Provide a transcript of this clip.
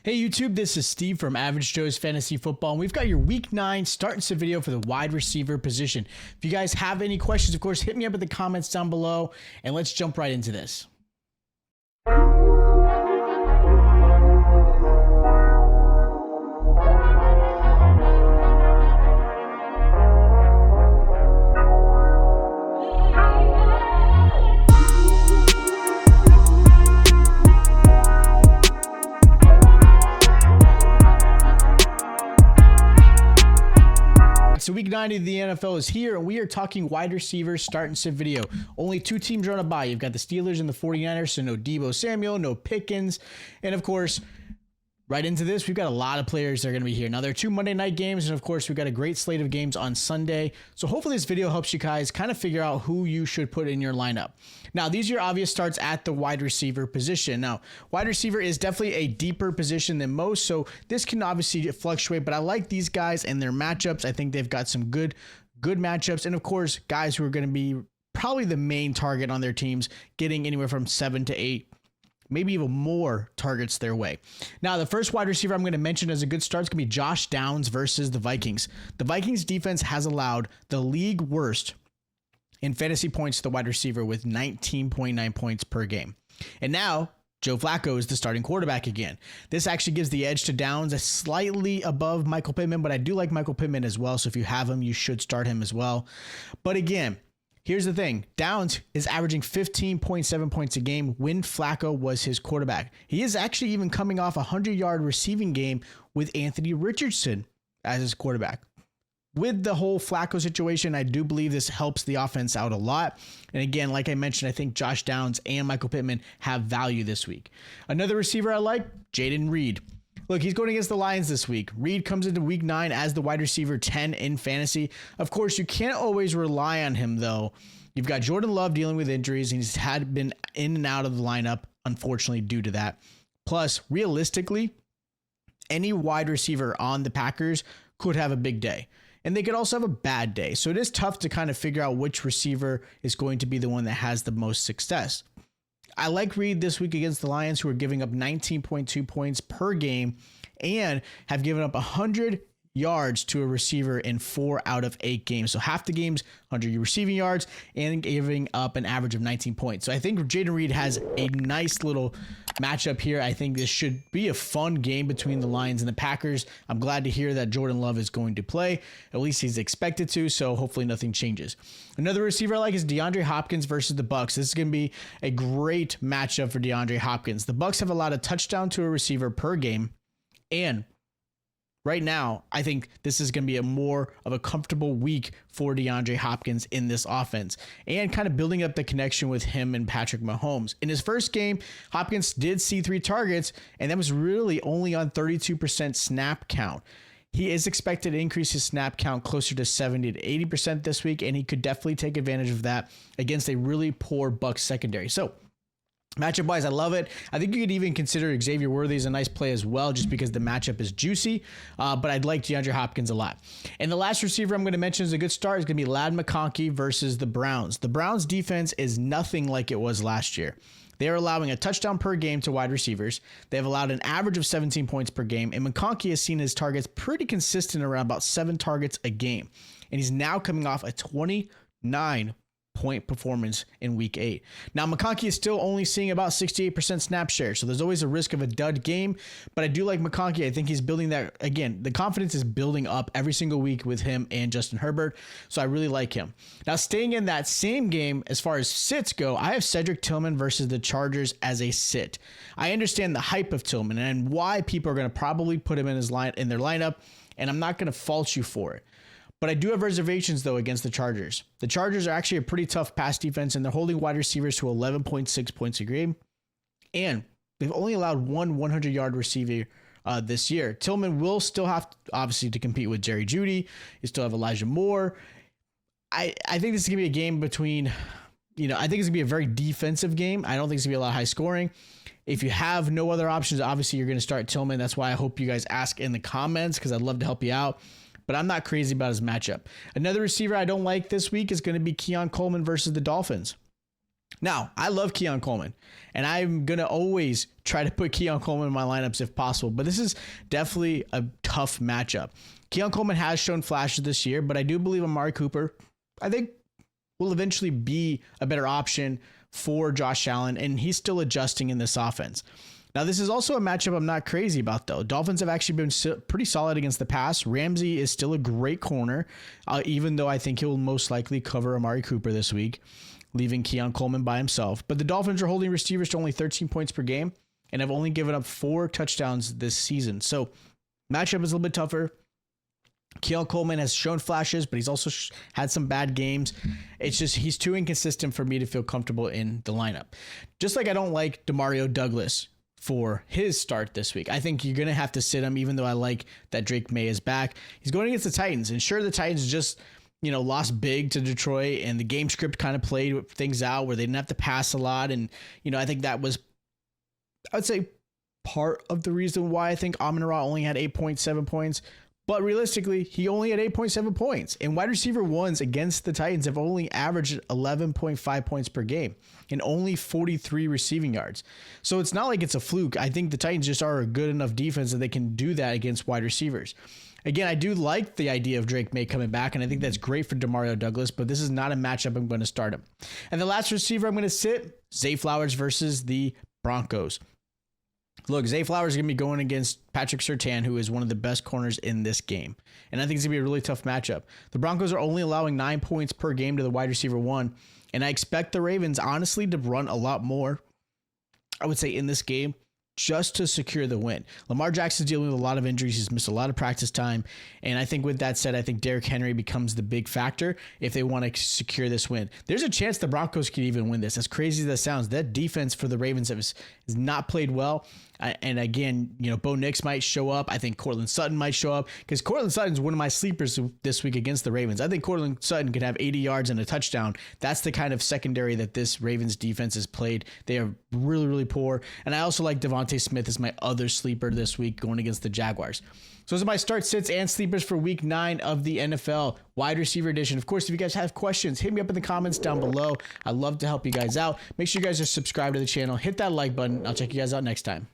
Hey YouTube, this is Steve from Average Joe's Fantasy Football, and we've got your Week 9 start and sit video for the wide receiver position. If you guys have any questions, of course, hit me up in the comments down below, and let's jump right into this. So week 9 of the NFL is here, and we are talking wide receivers start and sit video. Only two teams are on a bye. You've got the Steelers and the 49ers, so no Deebo Samuel, no Pickens. And of course, right into this, we've got a lot of players that are going to be here. Now, there are two Monday night games, and of course, we've got a great slate of games on Sunday. So hopefully this video helps you guys kind of figure out who you should put in your lineup. Now, these are your obvious starts at the wide receiver position. Now, wide receiver is definitely a deeper position than most, so this can obviously fluctuate, but I like these guys and their matchups. I think they've got some good matchups, and of course, guys who are going to be probably the main target on their teams, getting anywhere from 7 to 8, maybe even more targets their way. Now, the first wide receiver I'm going to mention as a good start is going to be Josh Downs versus the Vikings. The Vikings defense has allowed the league worst in fantasy points to the wide receiver with 19.9 points per game. And now, Joe Flacco is the starting quarterback again. This actually gives the edge to Downs, a slightly above Michael Pittman, but I do like Michael Pittman as well, so if you have him, you should start him as well. But again, here's the thing. Downs is averaging 15.7 points a game when Flacco was his quarterback. He is actually even coming off a 100-yard receiving game with Anthony Richardson as his quarterback. With the whole Flacco situation, I do believe this helps the offense out a lot. And again, like I mentioned, I think Josh Downs and Michael Pittman have value this week. Another receiver I like, Jayden Reed. Look, he's going against the Lions this week. Reed comes into week 9 as the wide receiver 10 in fantasy. Of course, you can't always rely on him, though. You've got Jordan Love dealing with injuries, and he's been in and out of the lineup, unfortunately, due to that. Plus, realistically, any wide receiver on the Packers could have a big day, and they could also have a bad day. So it is tough to kind of figure out which receiver is going to be the one that has the most success. I like Reed this week against the Lions, who are giving up 19.2 points per game and have given up 100 yards to a receiver in 4 out of 8 games. So half the games, 100 receiving yards, and giving up an average of 19 points. So I think Jayden Reed has a nice little matchup here. I think this should be a fun game between the Lions and the Packers. I'm glad to hear that Jordan Love is going to play. At least he's expected to, so hopefully nothing changes. Another receiver I like is DeAndre Hopkins versus the Bucs. This is going to be a great matchup for DeAndre Hopkins. The Bucs have allowed a touchdown to a receiver per game, and right now, I think this is going to be a more of a comfortable week for DeAndre Hopkins in this offense and kind of building up the connection with him and Patrick Mahomes. In his first game, Hopkins did see 3 targets, and that was really only on 32% snap count. He is expected to increase his snap count closer to 70 to 80% this week, and he could definitely take advantage of that against a really poor Bucs secondary. So, matchup-wise, I love it. I think you could even consider Xavier Worthy as a nice play as well, just because the matchup is juicy. But I'd like DeAndre Hopkins a lot. And the last receiver I'm going to mention as a good start is going to be Ladd McConkey versus the Browns. The Browns defense is nothing like it was last year. They are allowing a touchdown per game to wide receivers. They have allowed an average of 17 points per game, and McConkey has seen his targets pretty consistent around about 7 targets a game. And he's now coming off a 29 point performance in week 8. Now, McConkey is still only seeing about 68% snap share, so there's always a risk of a dud game, but I do like McConkey. I think he's building that. Again, the confidence is building up every single week with him and Justin Herbert, so I really like him. Now, staying in that same game, as far as sits go, I have Cedric Tillman versus the Chargers as a sit. I understand the hype of Tillman and why people are going to probably put him in their lineup, and I'm not going to fault you for it. But I do have reservations, though, against the Chargers. The Chargers are actually a pretty tough pass defense, and they're holding wide receivers to 11.6 points a game. And they've only allowed one 100-yard receiver this year. Tillman will still have, obviously, to compete with Jerry Jeudy. You still have Elijah Moore. I think this is going to be a game between, I think it's going to be a very defensive game. I don't think it's going to be a lot of high scoring. If you have no other options, obviously, you're going to start Tillman. That's why I hope you guys ask in the comments, because I'd love to help you out. But I'm not crazy about his matchup. Another receiver I don't like this week is going to be Keon Coleman versus the Dolphins. Now, I love Keon Coleman, and I'm going to always try to put Keon Coleman in my lineups if possible, but this is definitely a tough matchup. Keon Coleman has shown flashes this year, but I do believe Amari Cooper, I think, will eventually be a better option for Josh Allen, and he's still adjusting in this offense. Now, this is also a matchup I'm not crazy about, though. Dolphins have actually been pretty solid against the pass. Ramsey is still a great corner, even though I think he'll most likely cover Amari Cooper this week, leaving Keon Coleman by himself. But the Dolphins are holding receivers to only 13 points per game and have only given up 4 touchdowns this season. So matchup is a little bit tougher. Keon Coleman has shown flashes, but he's also had some bad games. It's just he's too inconsistent for me to feel comfortable in the lineup. Just like I don't like Demario Douglas for his start this week. I think you're going to have to sit him, even though I like that Drake May is back. He's going against the Titans, and sure, the Titans just lost big to Detroit, and the game script kind of played things out where they didn't have to pass a lot. And, I think that was, I would say, part of the reason why I think Amon-Ra only had 8.7 points. But realistically, he only had 8.7 points. And wide receiver ones against the Titans have only averaged 11.5 points per game and only 43 receiving yards. So it's not like it's a fluke. I think the Titans just are a good enough defense that they can do that against wide receivers. Again, I do like the idea of Drake May coming back, and I think that's great for Demario Douglas, but this is not a matchup I'm going to start him. And the last receiver I'm going to sit, Zay Flowers versus the Broncos. Look, Zay Flowers is going to be going against Patrick Surtain, who is one of the best corners in this game. And I think it's going to be a really tough matchup. The Broncos are only allowing 9 points per game to the wide receiver one. And I expect the Ravens, honestly, to run a lot more, I would say, in this game, just to secure the win. Lamar Jackson's dealing with a lot of injuries. He's missed a lot of practice time. And I think with that said, I think Derrick Henry becomes the big factor if they want to secure this win. There's a chance the Broncos could even win this. As crazy as that sounds, that defense for the Ravens has not played well. And again, Bo Nix might show up. I think Cortland Sutton might show up because Cortland Sutton's one of my sleepers this week against the Ravens. I think Cortland Sutton could have 80 yards and a touchdown. That's the kind of secondary that this Ravens defense has played. They are really, really poor. And I also like Devontae Smith as my other sleeper this week going against the Jaguars. So those are my start, sits, and sleepers for week 9 of the NFL wide receiver edition. Of course, if you guys have questions, hit me up in the comments down below. I'd love to help you guys out. Make sure you guys are subscribed to the channel. Hit that like button. I'll check you guys out next time.